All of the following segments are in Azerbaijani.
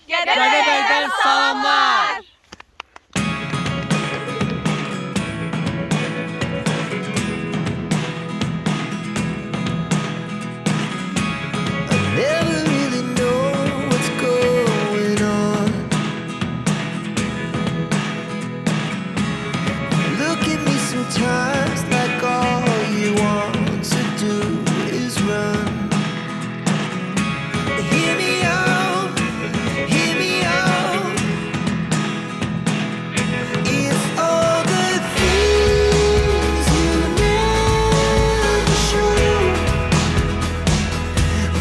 Gədəbəydən salamlar. Never really know what's going on. Look at me sometimes like all you want to do is run. Hear me out, hear me out. It's all the things you never show.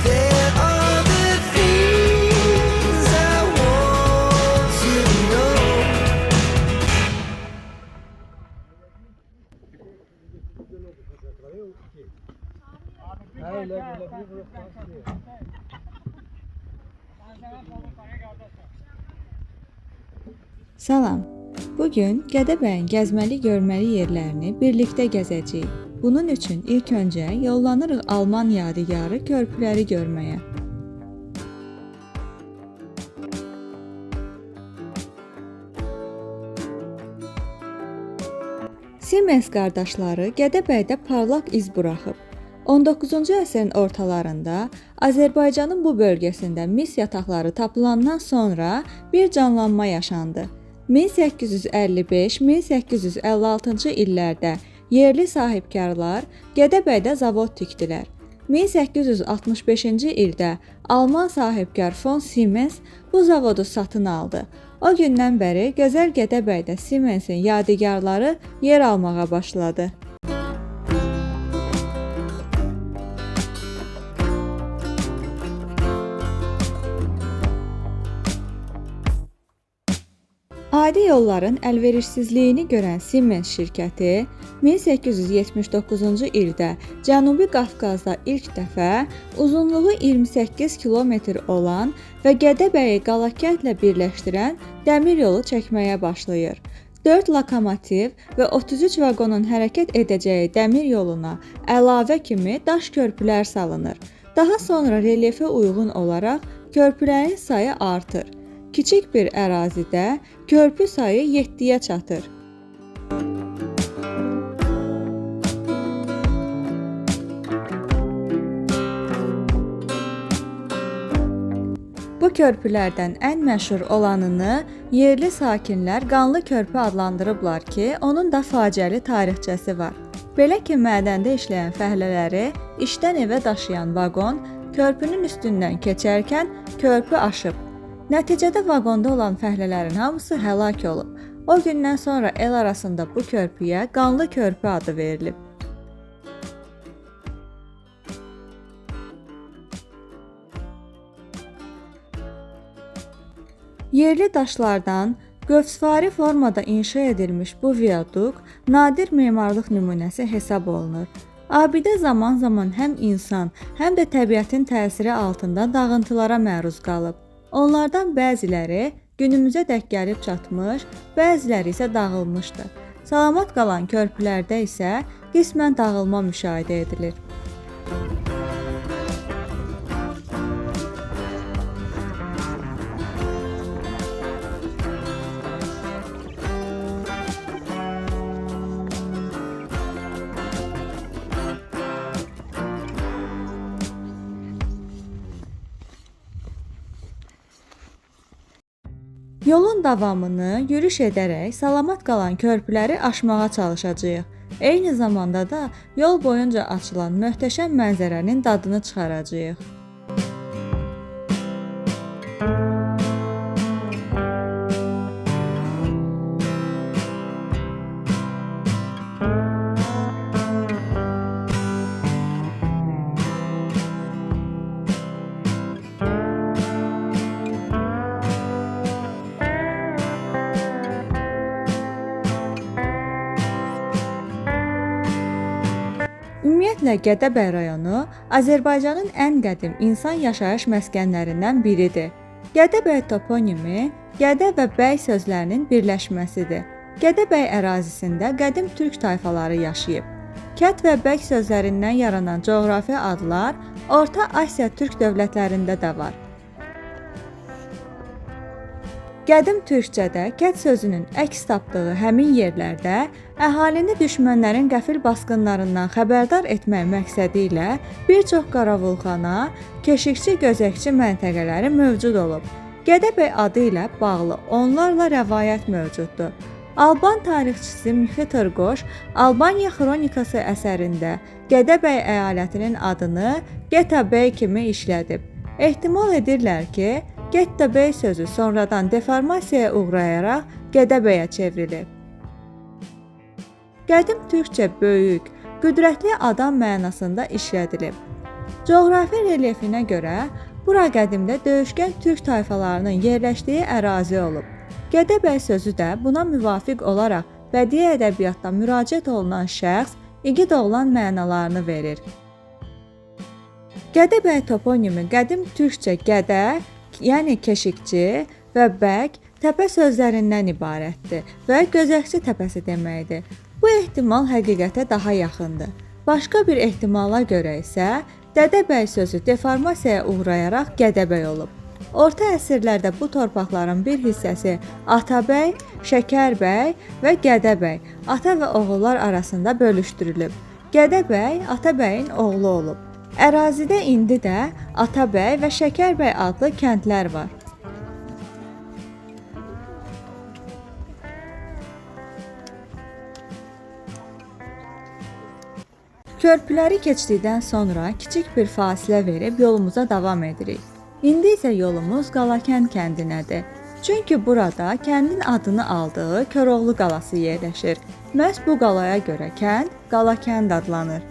There are the things I want to know. Salam. Bugün Gədəbəyin gəzməli görməli yerlərini birlikdə gəzəcəyik. Bunun üçün ilk öncə yollanırıq Alman yadigarı körpüləri görməyə. Siemens qardaşları Gədəbəydə parlaq iz buraxıb. 19-cu əsrin ortalarında Azərbaycanın bu bölgəsində mis yataqları tapılandan sonra bir canlanma yaşandı. 1855-1856-cı illərdə yerli sahibkarlar Gədəbəydə zavod tikdilər. 1865-ci ildə Alman sahibkar von Siemens bu zavodu satın aldı. O gündən bəri gözəl Gədəbəydə Siemens'in yadigarları yer almağa başladı. Adi yolların əlverişsizliyini görən Siemens şirkəti 1879-cu ildə Cənubi Qafqazda ilk dəfə uzunluğu 28 kilometr olan və Gədəbəyi Qalakəndlə birləşdirən dəmir yolu çəkməyə başlayır. 4 lokomotiv və 33 vaqonun hərəkət edəcəyi dəmir yoluna əlavə kimi daş körpülər salınır. Daha sonra relyefə uyğun olaraq körpülərin sayı artır. Kiçik bir ərazidə körpü sayı 7-yə çatır. Bu körpülərdən ən məşhur olanını yerli sakinlər Qanlı körpü adlandırıblar ki, onun da faciəli tarixçəsi var. Belə ki, mədəndə işləyən fəhlələri işdən evə daşıyan vaqon körpünün üstündən keçərkən körpü aşıb. Nəticədə vaqonda olan fəhlələrin hamısı həlak olub. O gündən sonra el arasında bu körpüyə Qanlı körpü adı verilib. Yerli daşlardan qövsvari formada inşa edilmiş bu viaduk nadir memarlıq nümunəsi hesab olunur. Abidə zaman-zaman həm insan, həm də təbiətin təsiri altında dağıntılara məruz qalıb. Onlardan bəziləri günümüzə dək gəlib çatmış, bəziləri isə dağılmışdı. Salamat qalan körpülərdə isə qismən dağılma müşahidə edilir. Yolun davamını yürüş edərək salamat qalan körpüləri aşmağa çalışacağıq. Eyni zamanda da yol boyunca açılan möhtəşəm mənzərənin dadını çıxaracağıq. Ümumiyyətlə Gədəbəy rayonu Azərbaycanın ən qədim insan yaşayış məskənlərindən biridir. Gədəbəy toponimi Gədə və bəy sözlərinin birləşməsidir. Gədəbəy ərazisində qədim türk tayfaları yaşayıb. Kət və bəy sözlərindən yaranan coğrafi adlar Orta Asiya türk dövlətlərində də var. Qədim türkçədə kət sözünün əks tapdığı həmin yerlərdə əhalini düşmənlərin qəfil basqınlarından xəbərdar etmək məqsədi ilə bir çox qaravulxana, keşikçi, gözəkçi məntəqələri mövcud olub. Gədəbəy adı ilə bağlı onlarla rəvayət mövcuddur. Alban tarixçisi Mixi Tırqoş Albaniya xronikası əsərində Gədəbəy əyalətinin adını Getabəy kimi işlədib. Ehtimal edirlər ki, Getabəy sözü sonradan deformasiyaya uğrayaraq Gədəbəyə çevrilib. Qədim türkçə böyük, qüdrətli adam mənasında işlədilib. Coğrafi relyefinə görə bura qədimdə döyüşkən türk tayfalarının yerləşdiyi ərazi olub. Gədəbəy sözü də buna müvafiq olaraq bədii ədəbiyyatda müraciət olunan şəxs, igid oğlan mənalarını verir. Gədəbəy toponimi qədim türkçə gədə, yəni keşikçi və bəg təpə sözlərindən ibarətdir və gözəkçi təpəsi deməkdir. Bu ehtimal həqiqətə daha yaxındır. Başqa bir ehtimala görə isə Dədəbəy sözü deformasiyaya uğrayaraq Gədəbəy olub. Orta əsrlərdə bu torpaqların bir hissəsi Atabəy, Şəkərbəy və Gədəbəy ata və oğullar arasında bölüşdürülüb. Gədəbəy Atabəyin oğlu olub. Ərazidə indi də Atabəy və Şəkərbəy adlı kəndlər var. Körpüləri keçdikdən sonra kiçik bir fasilə verib yolumuza davam edirik. İndi isə yolumuz Qalakənd kəndinədir. Çünki burada kəndin adını aldığı Koroğlu qalası yerləşir. Məhz bu qalaya görə kənd Qalakənd adlanır.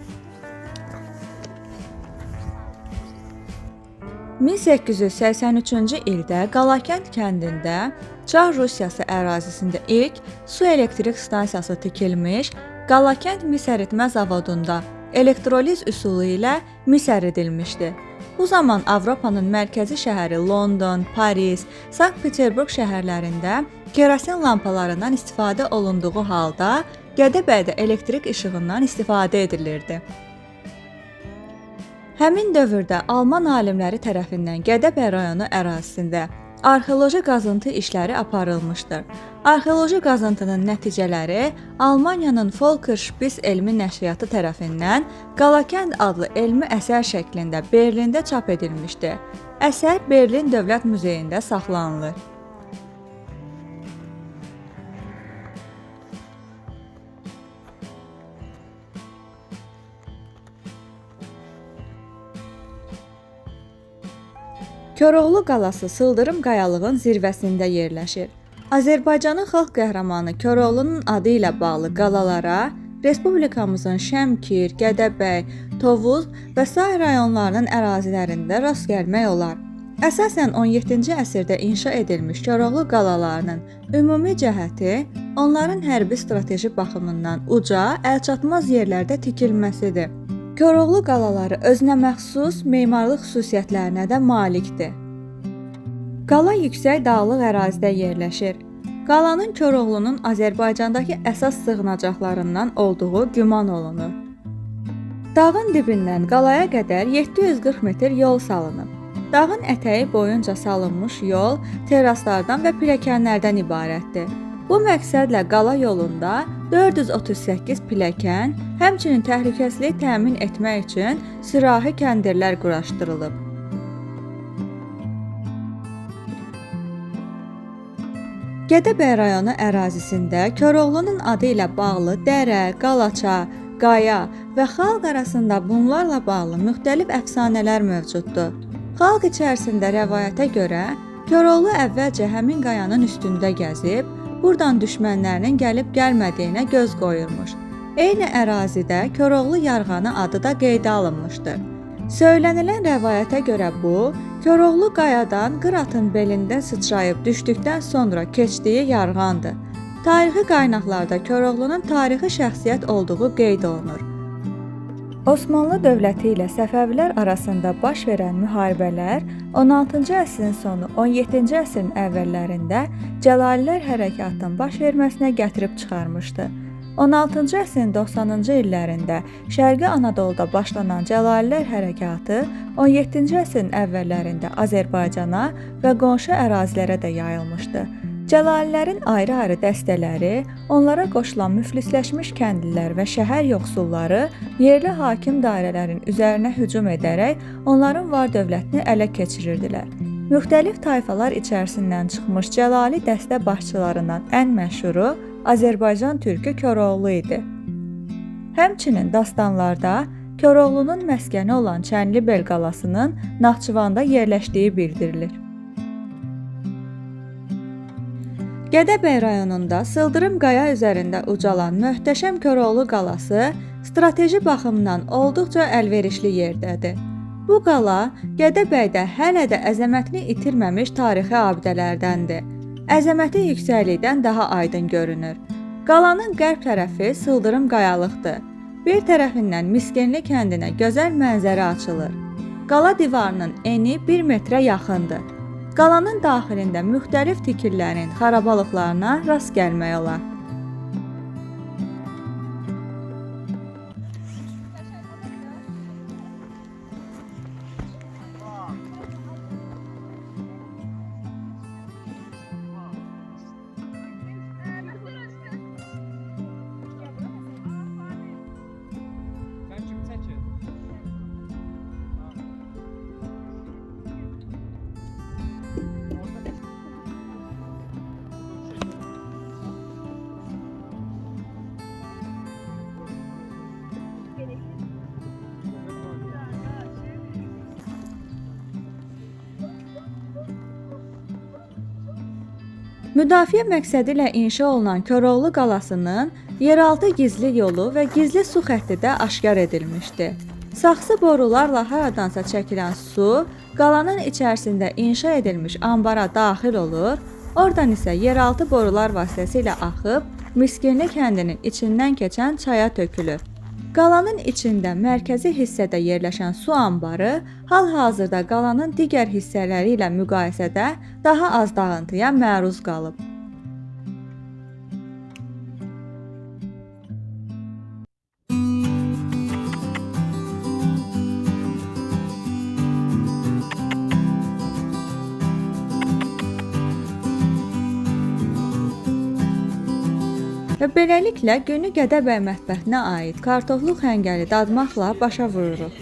1883-cü ildə Qalakənd kəndində Çar Rusiyası ərazisində ilk su elektrik stansiyası tikilmiş, Qalakənd mis əritmə zavodunda elektroliz üsulu ilə mis əridilmişdi. Bu zaman Avropanın mərkəzi şəhəri London, Paris, Sankt-Peterburq şəhərlərində kerosin lampalarından istifadə olunduğu halda Gədəbəydə elektrik işığından istifadə edilirdi. Həmin dövrdə Alman alimləri tərəfindən Gədəbəy rayonu ərazisində arxeoloji qazıntı işləri aparılmışdır. Arxeoloji qazıntının nəticələri Almaniyanın Volkerspice elmi nəşriyyatı tərəfindən Qalakənd adlı elmi əsər şəklində Berlində çap edilmişdir. Əsər Berlin Dövlət Muzeyində saxlanılır. Koroğlu qalası sıldırım qayalığın zirvəsində yerləşir. Azərbaycanın xalq qəhrəmanı Koroğlunun adı ilə bağlı qalalara Respublikamızın Şəmkir, Gədəbəy, Tovuz və sair rayonlarının ərazilərində rast gəlmək olar. Əsasən 17-ci əsrdə inşa edilmiş Koroğlu qalalarının ümumi cəhəti onların hərbi strateji baxımından uca, əlçatmaz yerlərdə tikilməsidir. Koroğlu qalaları özünə məxsus memarlıq xüsusiyyətlərinə də malikdir. Qala yüksək dağlıq ərazidə yerləşir. Qalanın Koroğlunun Azərbaycandakı əsas sığınacaqlarından olduğu güman olunur. Dağın dibindən qalaya qədər 740 metr yol salınıb. Dağın ətəyi boyunca salınmış yol teraslardan və pilləkənlərdən ibarətdir. Bu məqsədlə qala yolunda 438 pilləkən, həmçinin təhlükəsizliyi təmin etmək üçün sürahi kəndirlər quraşdırılıb. Gədəbəy rayonu ərazisində Koroğlunun adı ilə bağlı dərə, qalaça, qaya və xalq arasında bunlarla bağlı müxtəlif əfsanələr mövcuddur. Xalq içərisində rəvayətə görə Koroğlu əvvəlcə həmin qayanın üstündə gəzib, buradan düşmənlərinin gəlib gəlmədiyinə göz qoyurmuş. Eyni ərazidə Koroğlu yarğanı adı da qeydə alınmışdır. Söylənilən rəvayətə görə bu, Koroğlu qayadan qıratın belindən sıçrayıb düşdükdən sonra keçdiyi yarğandır. Tarixi qaynaqlarda Koroğlunun tarixi şəxsiyyət olduğu qeyd olunur. Osmanlı dövləti ilə Səfəvilər arasında baş verən müharibələr 16-cı əsrin sonu, 17-ci əsrin əvvəllərində Cəlallilər hərəkatının baş verməsinə gətirib çıxarmışdı. 16-cı əsrin 90-cı illərində Şərqi Anadoluda başlanan Cəlallilər hərəkatı 17-ci əsrin əvvəllərində Azərbaycana və qonşu ərazilərə də yayılmışdı. Cəlalilərin ayrı-ayrı dəstələri, onlara qoşulan müflisləşmiş kəndlilər və şəhər yoxsulları yerli hakim dairələrin üzərinə hücum edərək onların var-dövlətini ələ keçirirdilər. Müxtəlif tayfalar içərisindən çıxmış Cəlali dəstə başçılarından ən məşhuru Azərbaycan türkü Koroğlu idi. Həmçinin dastanlarda Koroğlunun məskəni olan Çənlibel qalasının Naxçıvanda yerləşdiyi bildirilir. Gədəbəy rayonunda sıldırım qaya üzərində ucalan möhtəşəm Koroğlu qalası strateji baxımdan olduqca əlverişli yerdədir. Bu qala Gədəbəydə hələ də əzəmətini itirməmiş tarixi abidələrdəndir. Əzəməti yüksəklikdən daha aydın görünür. Qalanın qərb tərəfi sıldırım qayalıqdır. Bir tərəfindən Miskinli kəndinə gözəl mənzərə açılır. Qala divarının eni 1 metrə yaxındır. Qalanın daxilində müxtəlif tikililərin xarabalıqlarına rast gəlmək olar. Müdafiə məqsədi ilə inşa olunan Koroğlu qalasının yeraltı gizli yolu və gizli su xətti də aşkar edilmişdi. Saxsı borularla haradansa çəkilən su qalanın içərisində inşa edilmiş ambara daxil olur, oradan isə yeraltı borular vasitəsilə axıb Miskinli kəndinin içindən keçən çaya tökülür. Qalanın içində mərkəzi hissədə yerləşən su anbarı hal-hazırda qalanın digər hissələri ilə müqayisədə daha az dağıntıya məruz qalıb. Və beləliklə günü Gədəbəy mətbəxinə aid kartoflu xəngəli dadmaqla başa vururuq.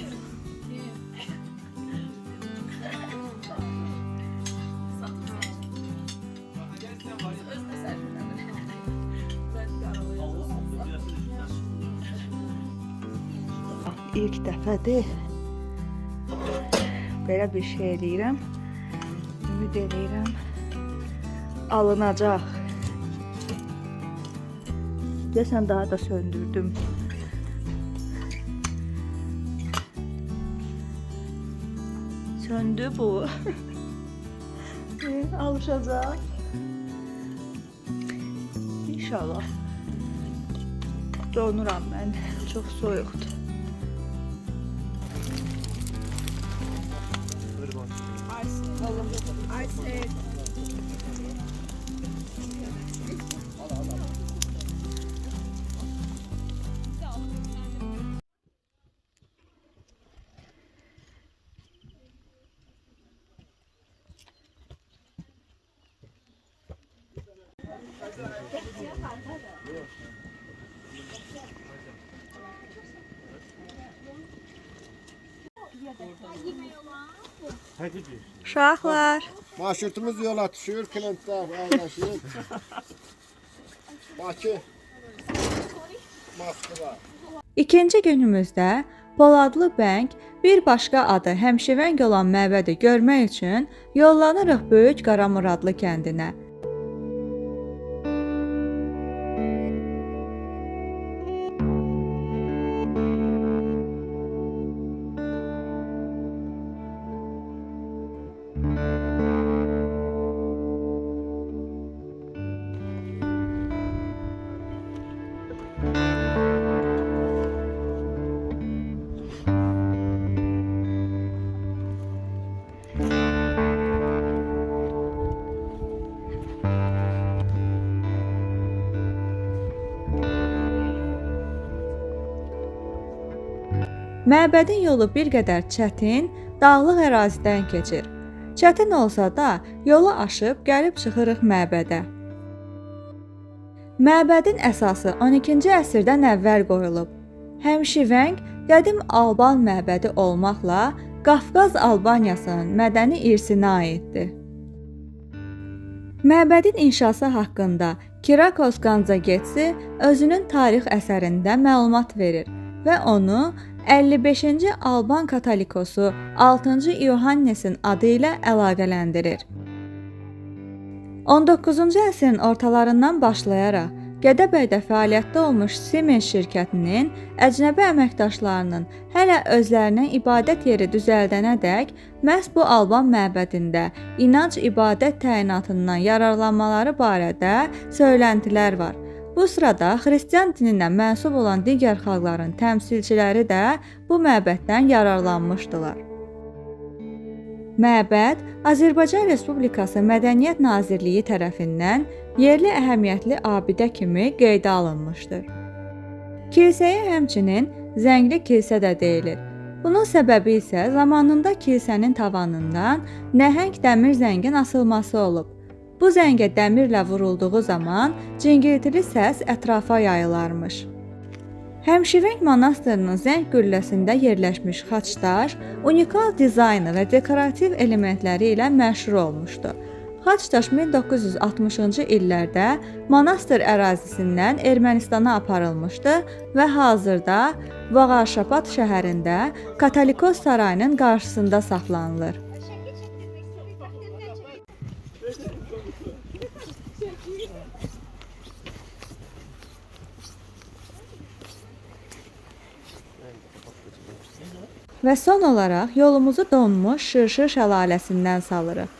İlk dəfədir belə bir şey eləyirəm. Ümid edirəm alınacaq. Deyəsən daha da söndürdüm. Söndü bu. Alışacaq. İnşallah. Donuram mən. Çox soyuqdur. Uşaqlar. Marşrutımız yola düşür, klientler anlaşılır. Bakı, Moskva. İkinci günümüzdə Poladlı Bəng bir başqa adı Həmşivəng olan məbədi görmək üçün yollanırıq Böyük Qaramuradlı kəndinə. Məbədin yolu bir qədər çətin, dağlıq ərazidən keçir. Çətin olsa da yolu aşıb gəlib çıxırıq məbədə. Məbədin əsası 12-ci əsrdən əvvəl qoyulub. Həmşivəng qədim Alban məbədi olmaqla Qafqaz Albaniyasının mədəni irsinə aiddir. Məbədin inşası haqqında Kirakos Ganzagetse özünün tarix əsərində məlumat verir və onu 55-ci Alban katolikosu 6-cı Yohannesin adı ilə əlaqələndirir. 19-cu əsrin ortalarından başlayaraq Gədəbəydə fəaliyyətdə olmuş Siemens şirkətinin əcnəbi əməkdaşlarının hələ özlərinə ibadət yeri düzəldənədək məhz bu Alban məbədində inanc ibadət təyinatından yararlanmaları barədə söyləntilər var. Bu sırada xristian dininə mənsub olan digər xalqların təmsilçiləri də bu məbəddən yararlanmışdılar. Məbəd Azərbaycan Respublikası Mədəniyyət Nazirliyi tərəfindən yerli əhəmiyyətli abidə kimi qeydə alınmışdır. Kilsəyə həmçinin zəngli kilsə də deyilir. Bunun səbəbi isə zamanında kilsənin tavanından nəhəng dəmir zəngin asılması olub. Bu zəngə dəmirlə vurulduğu zaman cingiltili səs ətrafa yayılarmış. Həmşivəng monastırının zəng qülləsində yerləşmiş xaçdaş unikal dizaynı və dekorativ elementləri ilə məşhur olmuşdu. Xaçdaş 1960-cı illərdə monastır ərazisindən Ermənistana aparılmışdı və hazırda Vağarşapat şəhərində Katolikos sarayının qarşısında saxlanılır. Və son olaraq yolumuzu donmuş Şırşır şəlaləsindən salırıq.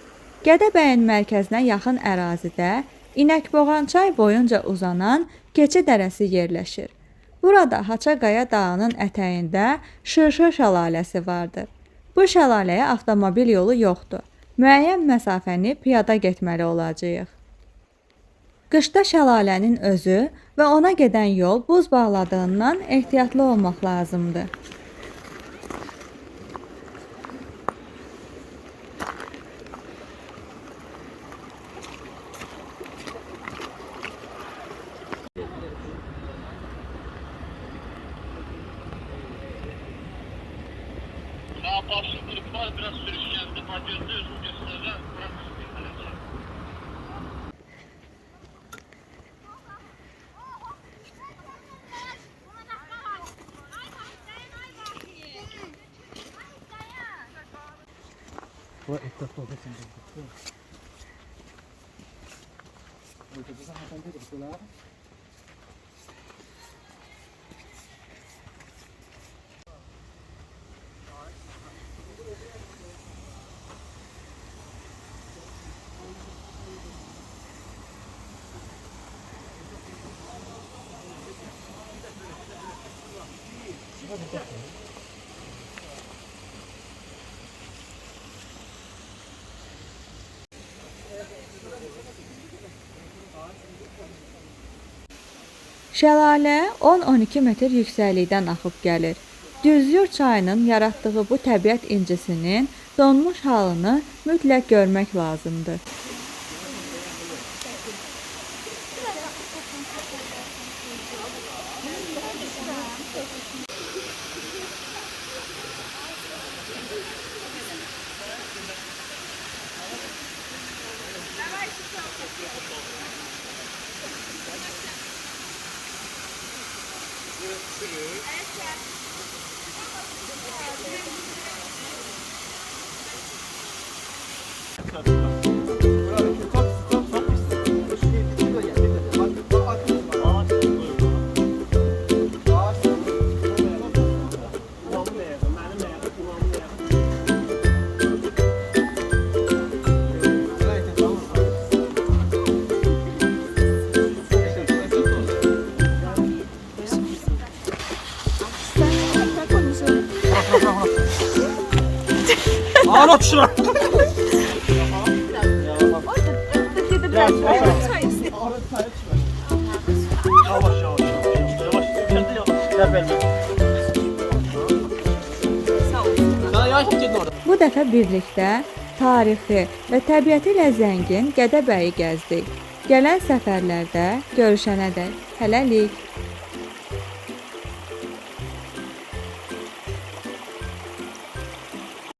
Gədəbəyin mərkəzinə yaxın ərazidə İnəkboğan çay boyunca uzanan Keçi dərəsi yerləşir. Burada Haçaqaya dağının ətəyində Şırşır şəlaləsi vardır. Bu şəlaləyə avtomobil yolu yoxdur. Müəyyən məsafəni piyada getməli olacağıq. Qışda şəlalənin özü və ona gedən yol buz bağladığından ehtiyatlı olmaq lazımdır. Başlık var, biraz sürüşkendi. Patiyonda özüm göstereceğim. Şəlalə 10-12 metr yüksəklikdən axıb gəlir. Düzyur çayının yaratdığı bu təbiət incisinin donmuş halını mütləq görmək lazımdır. Ağla şuna. Bu dəfə birlikdə tarixi və təbiəti ilə zəngin Gədəbəyi gəzdik. Gələn səfərlərdə görüşənədək hələlik.